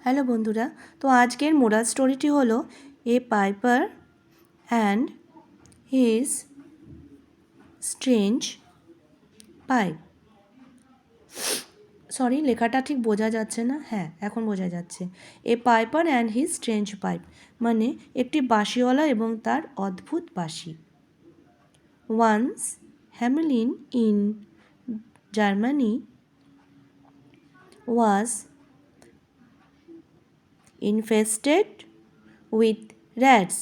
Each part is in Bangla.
হ্যালো বন্ধুরা, তো আজকের মোরাল স্টোরিটি হলো a piper and his strange pipe. Sorry, লেখাটা ঠিক বোঝা যাচ্ছে না। হ্যাঁ, এখন বোঝা যাচ্ছে। A piper and his strange pipe মানে একটি বাঁশিওয়ালা এবং তার অদ্ভুত বাঁশি। Once Hamelin in Germany was infested with rats.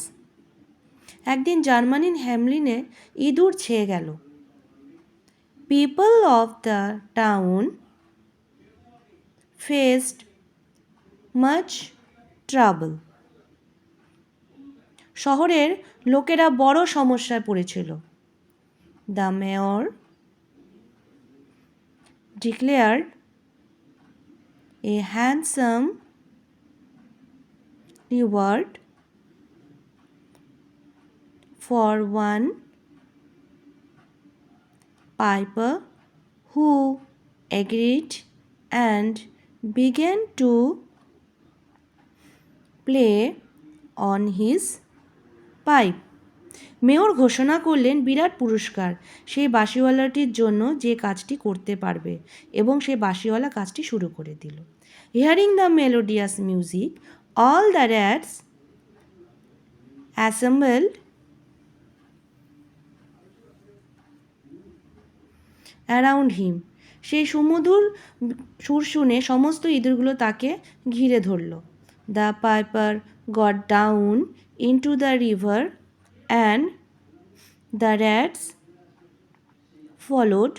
একদিন জার্মানির হ্যামলিনে ইঁদুর ছেয়ে গেল। People of the town faced much trouble. শহরের লোকেরা বড় সমস্যায় পড়েছিল। The mayor declared a handsome reward for one piper who agreed and began to play on his pipe. Mayor ঘোষণা করলেন বিরাট পুরস্কার সেই বাঁশিওয়ালাটির জন্য যে কাজটি করতে পারবে, এবং সেই বাঁশিওয়ালা কাজটি শুরু করে দিল। Hearing the melodious music all the rats assembled around him. সেই সুমধুর সুর শুনে সমস্ত ইঁদুরগুলো তাকে ঘিরে ধরল। The piper got down into the river and the rats followed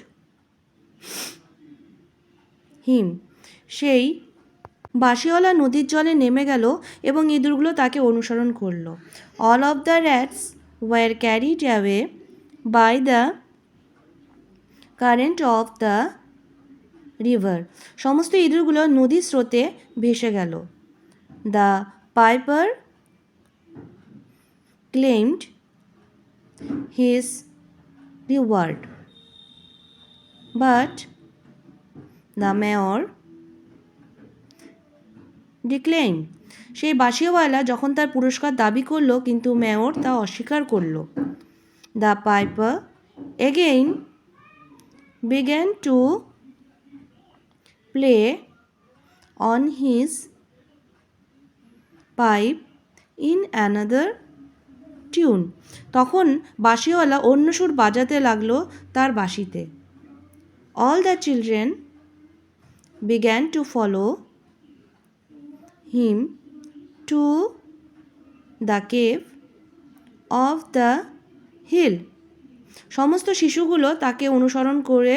him. সেই বাঁশিওয়ালা নদীর জলে নেমে গেল এবং ইঁদুরগুলো তাকে অনুসরণ করল। All of the rats were carried away by the current of the river. সমস্ত ইঁদুরগুলো নদীর স্রোতে ভেসে গেল। The piper claimed his reward, but the mayor ডিক্লেইম. সেই বাঁশিওয়ালা যখন তার পুরস্কার দাবি করলো, কিন্তু মেয়র তা অস্বীকার করল। The piper again began to play on his pipe in another tune. তখন বাঁশিওয়ালা অন্য সুর বাজাতে লাগলো তার বাঁশিতে। All the children began to follow him to the cave of the hill. সমস্ত শিশুগুলো তাকে অনুসরণ করে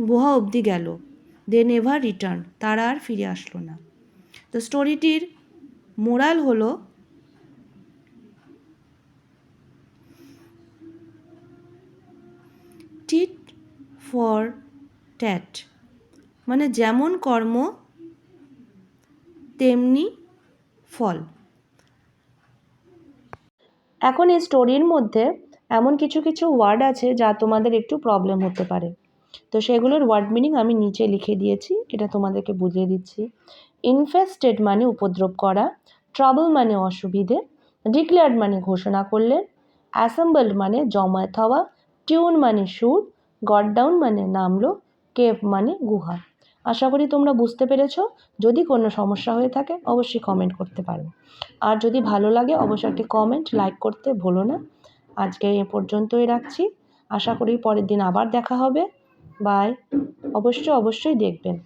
গুহা অবধি গেল। They never return. তারা আর ফিরে আসলো না। তো স্টোরিটির মোরাল হলো টিট ফর ট্যাট, মানে যেমন কর্ম তেমনি ফল। এখন এই স্টোরির মধ্যে এমন কিছু কিছু ওয়ার্ড আছে যা তোমাদের একটু প্রবলেম হতে পারে, তো সেগুলোর ওয়ার্ড মিনিং আমি নিচে লিখে দিয়েছি, এটা তোমাদেরকে বুঝিয়ে দিচ্ছি। ইনফেস্টেড মানে উপদ্রব করা, ট্রাবল মানে অসুবিধে, ডিক্লেয়ার্ড মানে ঘোষণা করলেন, অ্যাসেম্বলড মানে জমায়েত হওয়া, টিউন মানে সুর, গট ডাউন মানে নামলো, কেভ মানে গুহা। আশা করি তোমরা বুঝতে পেরেছো। যদি কোনো সমস্যা হয়ে থাকে অবশ্যই কমেন্ট করতে পারো, আর যদি ভালো লাগে অবশ্যই একটি কমেন্ট লাইক করতে ভুলো না। আজকে এ পর্যন্তই রাখছি। আশা করি পরের দিন আবার দেখা হবে। বাই। অবশ্যই দেখবেন।